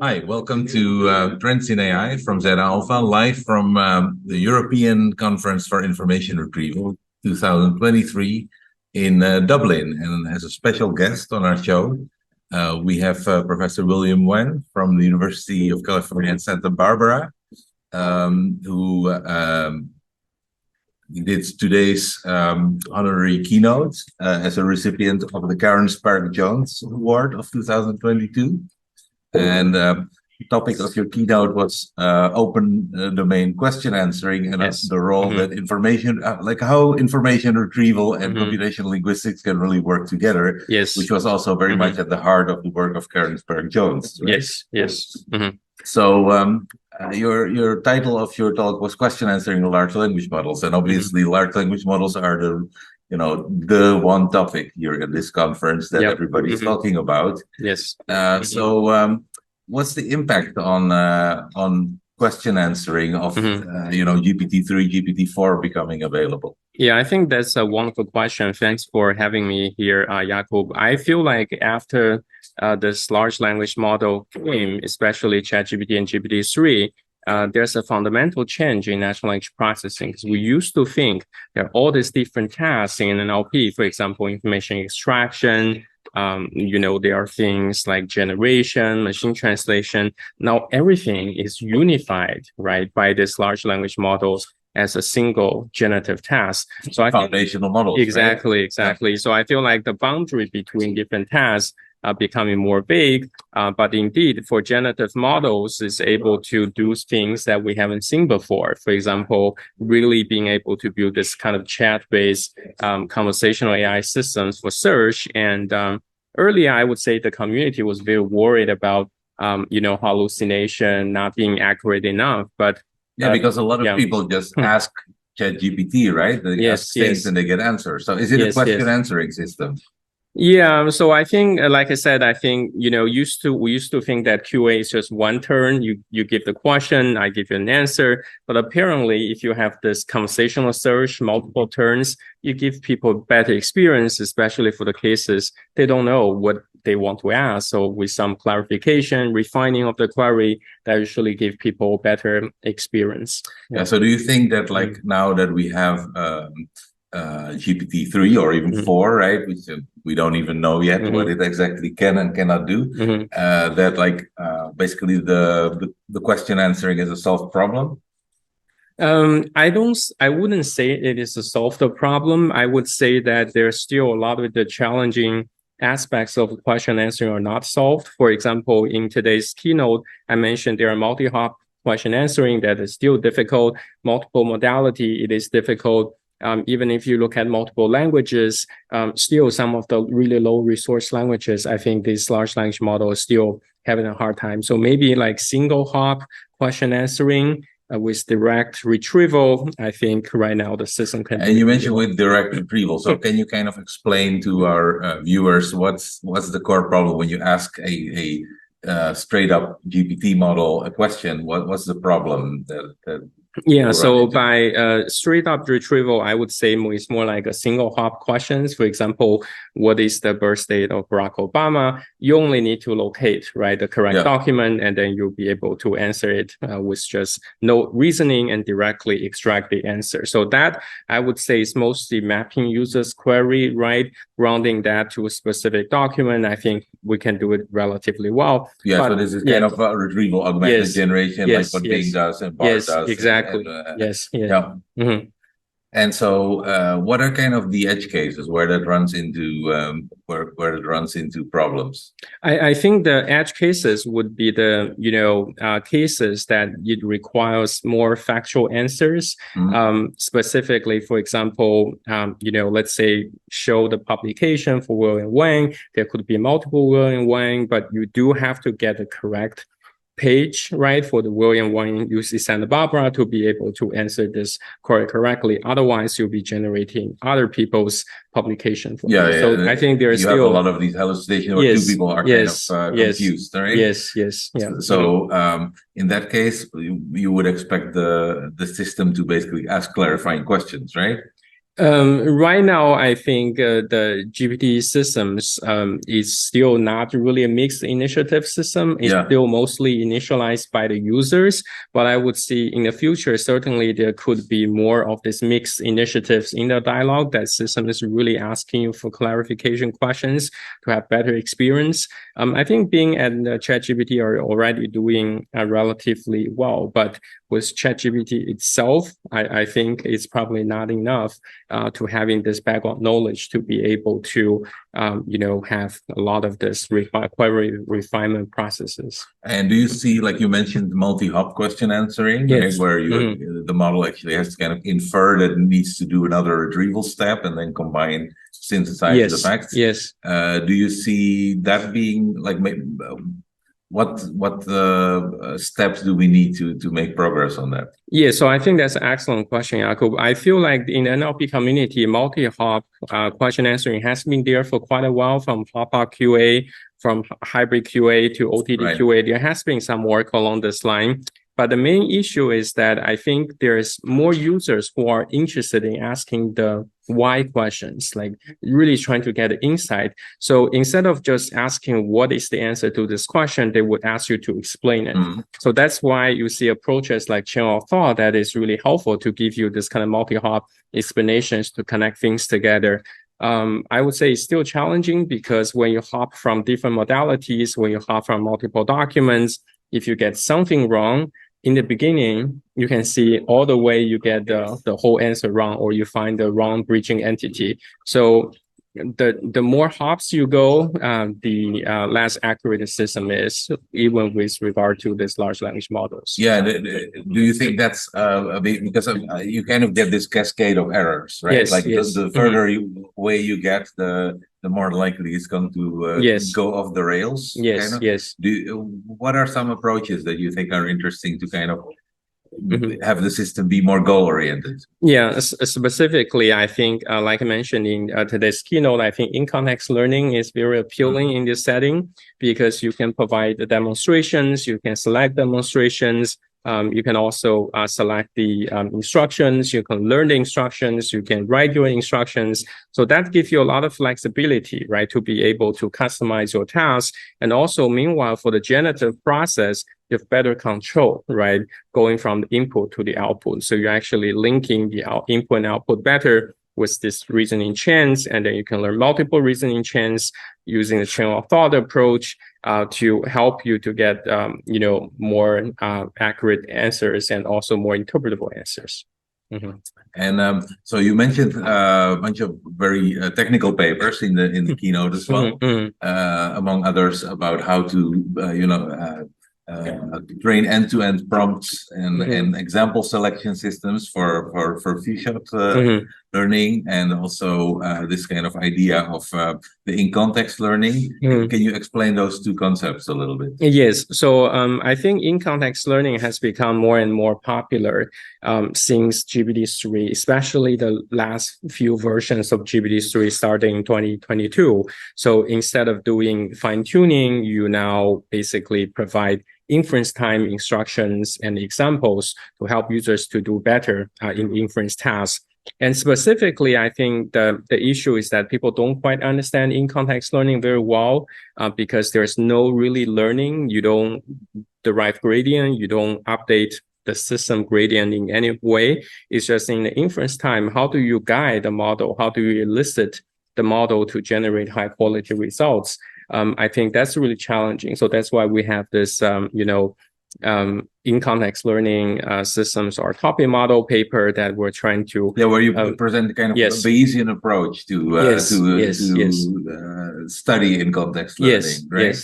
Hi, welcome to Trends in AI from Zeta Alpha, live from the European Conference for Information Retrieval 2023 in Dublin. And as a special guest on our show, we have Professor William Wang from the University of California in Santa Barbara, who did today's honorary keynote as a recipient of the Karen Spärck Jones Award of 2022. And the topic of your keynote was open domain question answering and the role that information, like how information retrieval and computational linguistics can really work together. Yes. Which was also very much at the heart of the work of Karen Spärck Jones. Right? Yes. So your title of your talk was question answering large language models, and obviously large language models are the one topic here at this conference that everybody is talking about. Yes. So what's the impact on question answering of GPT-3, GPT-4 becoming available? Yeah, I think that's a wonderful question. Thanks for having me here, Jakub. I feel like after this large language model came, especially ChatGPT and GPT-3, there's a fundamental change in natural language processing. Because we used to think that all these different tasks in NLP, for example, information extraction, there are things like generation, machine translation. Now everything is unified, right, by these large language models as a single generative task. So I foundational models. Exactly. Right? So I feel like the boundary between different tasks are becoming more vague, but indeed for generative models is able to do things that we haven't seen before. For example, really being able to build this kind of chat-based conversational AI systems for search. And earlier, I would say the community was very worried about hallucination, not being accurate enough. But because a lot of people just ask ChatGPT, right? They ask things and they get answers. So is it a question answering system? Yeah, so I think, like I said, we used to think that QA is just one turn. You give the question, I give you an answer. But apparently, if you have this conversational search, multiple turns, you give people better experience, especially for the cases they don't know what they want to ask. So with some clarification, refining of the query, that usually give people better experience. Yeah. So do you think that now that we have GPT-3 or even 4, right, which we don't even know yet what it exactly can and cannot do, that basically the question answering is a solved problem? I wouldn't say it is a solved problem. I would say that there's still a lot of the challenging aspects of question answering are not solved. For example, in today's keynote, I mentioned there are multi-hop question answering that is still difficult. Multiple modality, it is difficult. Even if you look at multiple languages, still some of the really low resource languages, I think this large language model is still having a hard time. So maybe like single hop question answering with direct retrieval, I think right now the system can. And you mentioned with direct retrieval. So can you kind of explain to our viewers what's the core problem when you ask a straight up GPT model a question? What's the problem that Yeah, so by straight up retrieval, I would say it's more like a single hop questions. For example, what is the birth date of Barack Obama? You only need to locate, right, the correct document, and then you'll be able to answer it with just no reasoning and directly extract the answer. So that I would say is mostly mapping users query, right? Rounding that to a specific document. I think we can do it relatively well. Yeah, so this is kind of a retrieval augmented generation, like what Bing does and Bard does. Exactly. And so what are kind of the edge cases where that runs into where it runs into problems? I think the edge cases would be the cases that it requires more factual answers. Specifically, for example, let's say show the publication for William Wang. There could be multiple William Wang, but you do have to get the correct page, right, for the William Wang UC Santa Barbara to be able to answer this query correctly. Otherwise, you'll be generating other people's publication. So I think there's still have a lot of these hallucinations where two people are kind of confused, right? Yes. So in that case, you would expect the system to basically ask clarifying questions, right? Right now, I think the GPT systems is still not really a mixed initiative system. It's still mostly initialized by the users. But I would see in the future, certainly there could be more of these mixed initiatives in the dialogue. That system is really asking you for clarification questions to have better experience. I think Bing and ChatGPT are already doing relatively well, but with ChatGPT itself, I think it's probably not enough to having this background knowledge to be able to, have a lot of this query refinement processes. And do you see, like you mentioned, multi-hop question answering, right, where the model actually has to kind of infer that it needs to do another retrieval step and then synthesize the facts? Yes. Do you see that being like what steps do we need to make progress on that? Yeah, so I think that's an excellent question, Jakub. I feel like in the NLP community, multi-hop question answering has been there for quite a while, from hop-hop QA, from hybrid QA to OTD QA. There has been some work along this line. But the main issue is that I think there's more users who are interested in asking the why questions, like really trying to get insight. So instead of just asking what is the answer to this question, they would ask you to explain it. So that's why you see approaches like chain of thought that is really helpful to give you this kind of multi-hop explanations to connect things together. I would say it's still challenging because when you hop from different modalities, when you hop from multiple documents, if you get something wrong, in the beginning, you can see all the way you get the whole answer wrong, or you find the wrong bridging entity. So the more hops you go, the less accurate the system is, even with regard to these large language models. Yeah. Do you think that's because you kind of get this cascade of errors, right? Yes, the further away you get, the more likely it's going to go off the rails. Yes, kind of. What are some approaches that you think are interesting to kind of have the system be more goal-oriented? Yeah, specifically, I think, like I mentioned in today's keynote, I think in-context learning is very appealing in this setting because you can provide the demonstrations, you can select demonstrations, you can also select the instructions, you can learn the instructions, you can write your instructions. So that gives you a lot of flexibility, right, to be able to customize your tasks. And also, meanwhile, for the generative process, you have better control, right, going from the input to the output. So you're actually linking the input and output better with this reasoning chains, and then you can learn multiple reasoning chains using the chain of thought approach to help you to get, more accurate answers and also more interpretable answers. And so you mentioned a bunch of very technical papers in the keynote as well, among others about how to train end-to-end prompts and example selection systems for few-shot learning, and also this kind of idea of the in-context learning. Can you explain those two concepts a little bit? Yes. So I think in-context learning has become more and more popular since GPT-3, especially the last few versions of GPT-3 starting in 2022. So instead of doing fine-tuning, you now basically provide inference time instructions and examples to help users to do better in inference tasks. And specifically, I think the issue is that people don't quite understand in-context learning very well because there's no really learning. You don't derive gradient. You don't update the system gradient in any way. It's just in the inference time, how do you guide the model? How do you elicit the model to generate high quality results? I think that's really challenging. So that's why we have this, in-context learning systems or topic model paper that we're trying to where you present kind of a Bayesian approach to study in-context learning, right?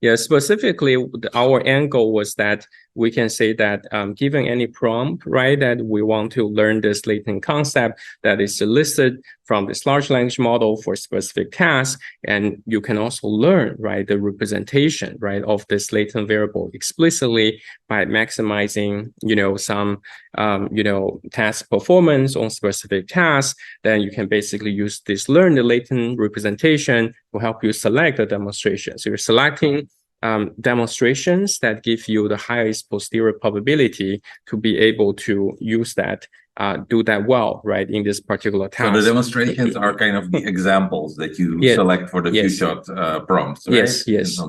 Yes, specifically, our end goal was that we can say that given any prompt, right, that we want to learn this latent concept that is elicited from this large language model for specific tasks, and you can also learn, right, the representation, right, of this latent variable explicitly by maximizing, some, task performance on specific tasks. Then you can basically use this learn the latent representation to help you select the demonstration. So you're selecting demonstrations that give you the highest posterior probability to be able to use that do that well, right, in this particular task. So the demonstrations are kind of the examples that you select for the few shot prompts, right? Yes.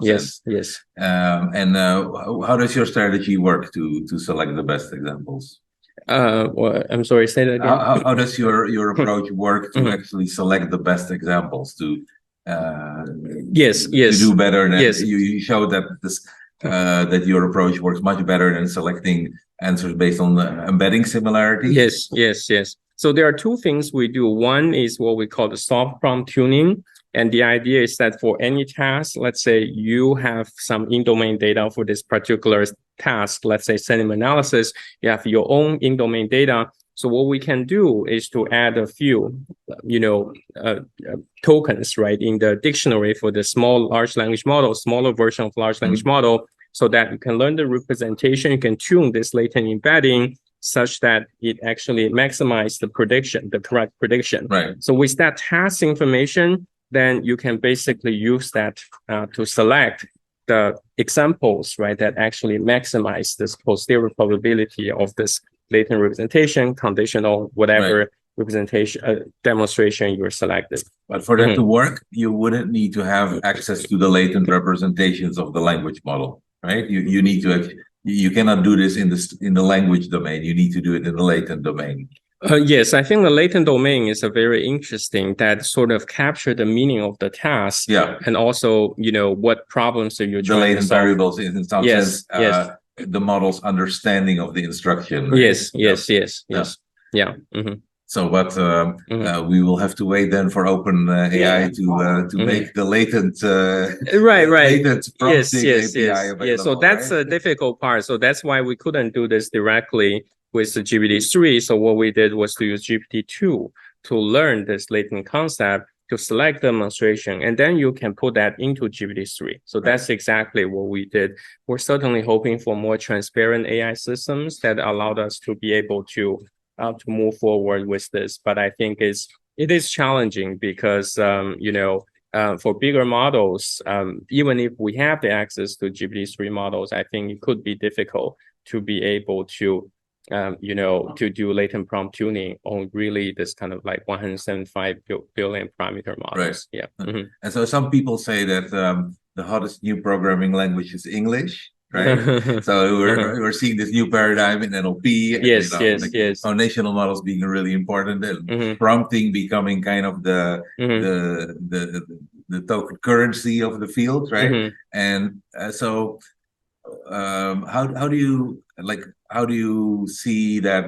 And how does your strategy work to select the best examples? Well, I'm sorry, say that again. How does your approach work to actually select the best examples to do better than you show that this that your approach works much better than selecting answers based on the embedding similarity? Yes. So there are two things we do. One is what we call the soft prompt tuning. And the idea is that for any task, let's say you have some in-domain data for this particular task, let's say sentiment analysis, you have your own in-domain data. So what we can do is to add a few, tokens, right, in the dictionary for the small large language model, smaller version of large language model, so that you can learn the representation, you can tune this latent embedding such that it actually maximizes the prediction, the correct prediction. Right. So with that task information, then you can basically use that to select the examples, right, that actually maximize this posterior probability of this latent representation, conditional, whatever representation demonstration you're selected. But for that to work, you wouldn't need to have access to the latent representations of the language model, right? You need to you cannot do this in the language domain. You need to do it in the latent domain. Yes, I think the latent domain is a very interesting that sort of capture the meaning of the task. Yeah. And also, what problems are you trying to solve. The latent variables in some sense, the model's understanding of the instruction. Right? Yes. Yeah. So, but we will have to wait then for open AI to make the latent latent prompting API available. Yeah, so that's a difficult part. So that's why we couldn't do this directly with the GPT-3. So what we did was to use GPT-2 to learn this latent concept, to select the demonstration, and then you can put that into GPT-3. So that's exactly what we did. We're certainly hoping for more transparent AI systems that allowed us to be able to move forward with this. But I think it is challenging because, for bigger models, even if we have the access to GPT-3 models, I think it could be difficult to be able to to do latent prompt tuning on really this kind of like 175 billion parameter models. Right. Yeah. And so some people say that the hottest new programming language is English, right? So we're seeing this new paradigm in NLP. Yes. Foundational models being really important, and prompting becoming kind of the token currency of the field, right? And so how do you see that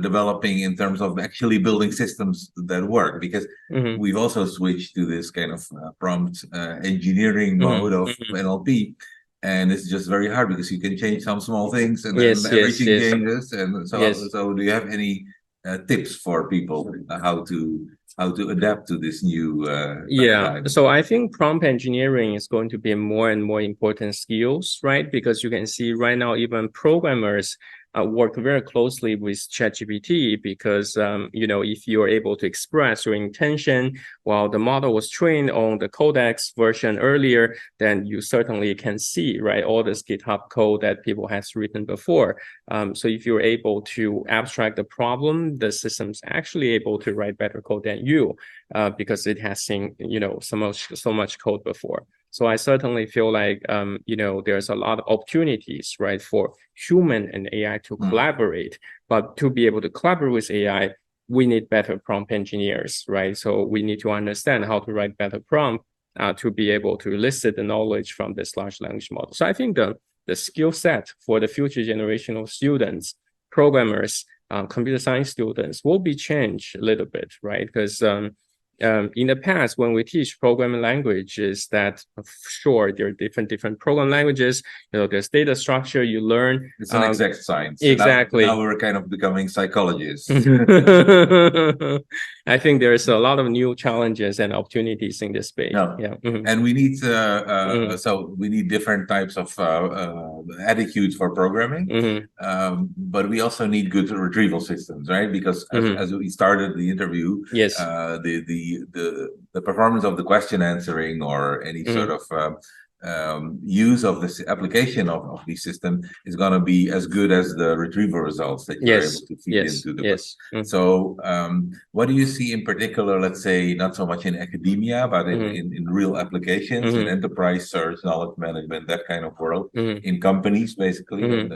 developing in terms of actually building systems that work? Because we've also switched to this kind of prompt engineering mode of NLP, and it's just very hard because you can change some small things and then everything changes. And so do you have any tips for people how to adapt to this new paradigm? So I think prompt engineering is going to be more and more important skills, right? Because you can see right now even programmers work very closely with ChatGPT because if you're able to express your intention while the model was trained on the codex version earlier, then you certainly can see, right, all this GitHub code that people has written before. So if you're able to abstract the problem, the system's actually able to write better code than you because it has seen so much code before. So I certainly feel like, there's a lot of opportunities, right, for human and AI to collaborate. But to be able to collaborate with AI, we need better prompt engineers, right? So we need to understand how to write better prompt to be able to elicit the knowledge from this large language model. So I think the skill set for the future generation of students, programmers, computer science students will be changed a little bit, right? Because in the past, when we teach programming languages, that sure, there are different program languages. There's data structure you learn. It's an exact science. Exactly. Now we're kind of becoming psychologists. I think there's a lot of new challenges and opportunities in this space. And we need so we need different types of attitudes for programming, but we also need good retrieval systems, right? Because as we started the interview, the performance of the question answering or any sort of use of this application of the system is going to be as good as the retrieval results that you're able to feed into the So what do you see in particular, let's say, not so much in academia, but in real applications, in enterprise search, knowledge management, that kind of world, in companies, basically? And,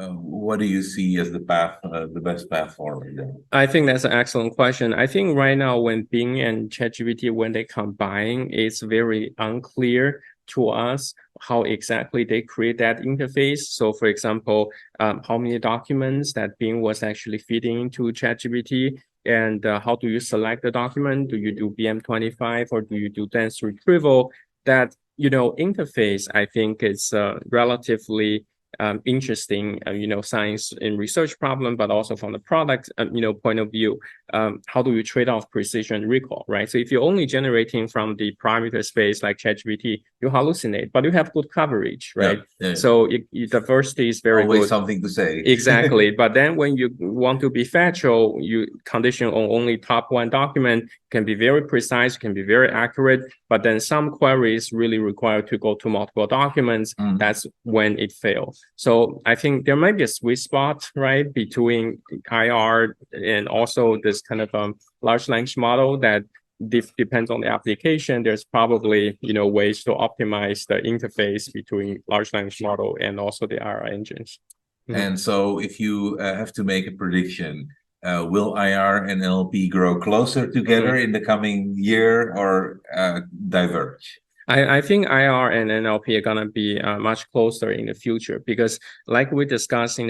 what do you see as the path, the best path forward there? I think that's an excellent question. I think right now when Bing and ChatGPT, when they combine, it's very unclear to us how exactly they create that interface. So for example, how many documents that Bing was actually feeding into ChatGPT, and how do you select the document? Do you do BM25 or do you do dense retrieval? That, interface, I think it's relatively interesting, science and research problem, but also from the product, point of view. How do you trade off precision recall, right? So if you're only generating from the parameter space like ChatGPT, you hallucinate, but you have good coverage, right? Yeah. So diversity is very always good. Something to say. Exactly. But then when you want to be factual, you condition on only top one document, can be very precise, can be very accurate, but then some queries really require to go to multiple documents. That's when it fails. So I think there might be a sweet spot, right, between IR and also this kind of large language model that depends on the application. There's probably, ways to optimize the interface between large language model and also the IR engines. And so if you have to make a prediction, will IR and NLP grow closer together in the coming year or diverge? I think IR and NLP are going to be much closer in the future because, like we discussed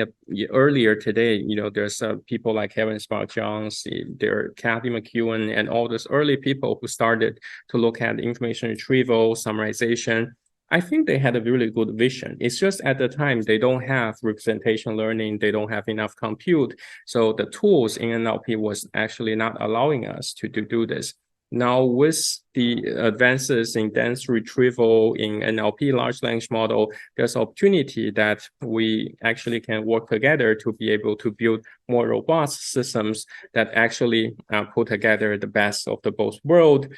earlier today, there's people like Kevin Spärck Jones, there Kathy McEwen, and all those early people who started to look at information retrieval, summarization. I think they had a really good vision. It's just at the time they don't have representation learning, they don't have enough compute. So the tools in NLP was actually not allowing us to do this. Now with the advances in dense retrieval in NLP large language model, there's opportunity that we actually can work together to be able to build more robust systems that actually put together the best of the both world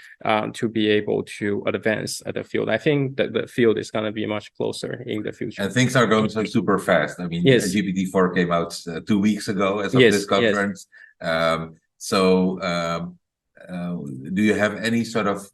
to be able to advance the field. I think that the field is going to be much closer in the future. And things are going so super fast. I mean, GPT-4 came out 2 weeks ago as of this conference. Do you have any sort of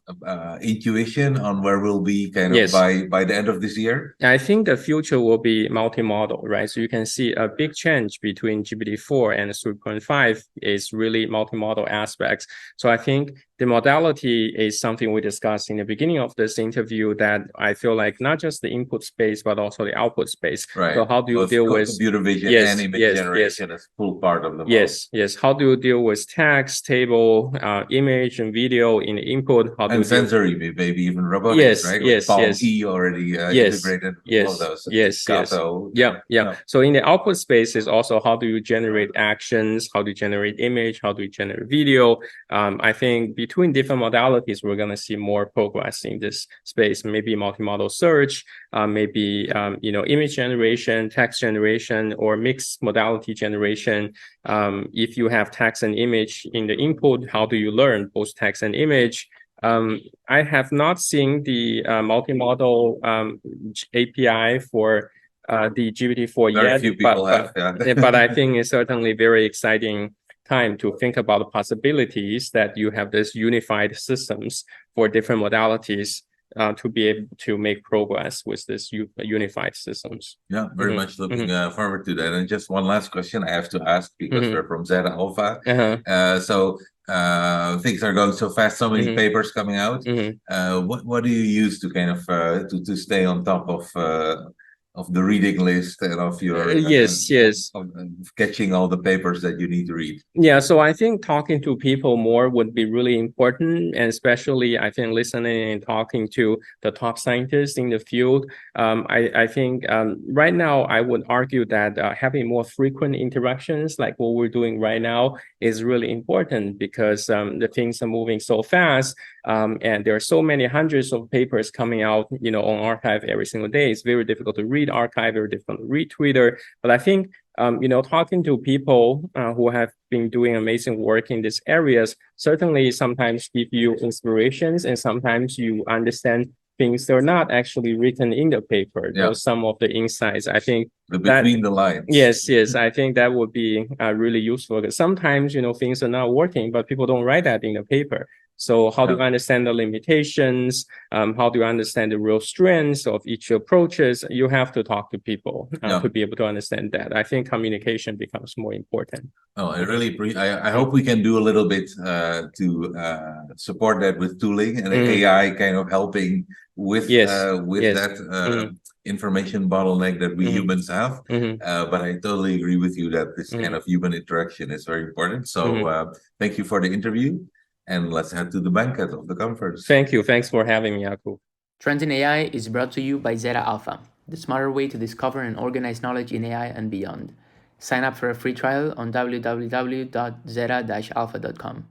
intuition on where we'll be kind of by the end of this year? I think the future will be multimodal, right? So you can see a big change between GPT-4 and 3.5 is really multimodal aspects. So I think the modality is something we discussed in the beginning of this interview that I feel like not just the input space, but also the output space. Right. So how do you deal with computer vision and image generation as full part of the model? Yes. How do you deal with text, table, image, and video in the input? How and sensory, maybe even robotics, right? With Palm E already integrated. All of those. So in the output space is also how do you generate actions? How do you generate image? How do you generate video? I think between different modalities, we're going to see more progress in this space. Maybe multimodal search, maybe image generation, text generation, or mixed modality generation. If you have text and image in the input, how do you learn both text and image? I have not seen the multimodal API for the GPT-4 yet. Very few people have. But I think it's certainly very exciting time to think about the possibilities that you have this unified systems for different modalities to be able to make progress with this unified systems. Yeah, very much looking forward to that. And just one last question I have to ask because we're from Zeta Alpha. So things are going so fast, so many papers coming out. What do you use to kind of to stay on top of the reading list and of your of catching all the papers that you need to read? Yeah, so I think talking to people more would be really important, and especially I think listening and talking to the top scientists in the field. I think right now I would argue that having more frequent interactions like what we're doing right now is really important because the things are moving so fast, and there are so many hundreds of papers coming out, on arXiv every single day. It's very difficult to read arXiv, very difficult to read Twitter. But I think talking to people who have been doing amazing work in these areas certainly sometimes give you inspirations, and sometimes you understand things that are not actually written in the paper. Yeah. Those some of the insights. I think Between the lines. Yes, I think that would be really useful. Because sometimes, things are not working, but people don't write that in the paper. So how do you understand the limitations? How do you understand the real strengths of each approaches? You have to talk to people to be able to understand that. I think communication becomes more important. Oh, I hope we can do a little bit to support that with tooling and AI kind of helping with that information bottleneck that we humans have. But I totally agree with you that this kind of human interaction is very important. So thank you for the interview. And let's head to the banquet of the conference. Thank you. Thanks for having me, Jakub. Trends in AI is brought to you by Zeta Alpha, the smarter way to discover and organize knowledge in AI and beyond. Sign up for a free trial on www.zeta-alpha.com.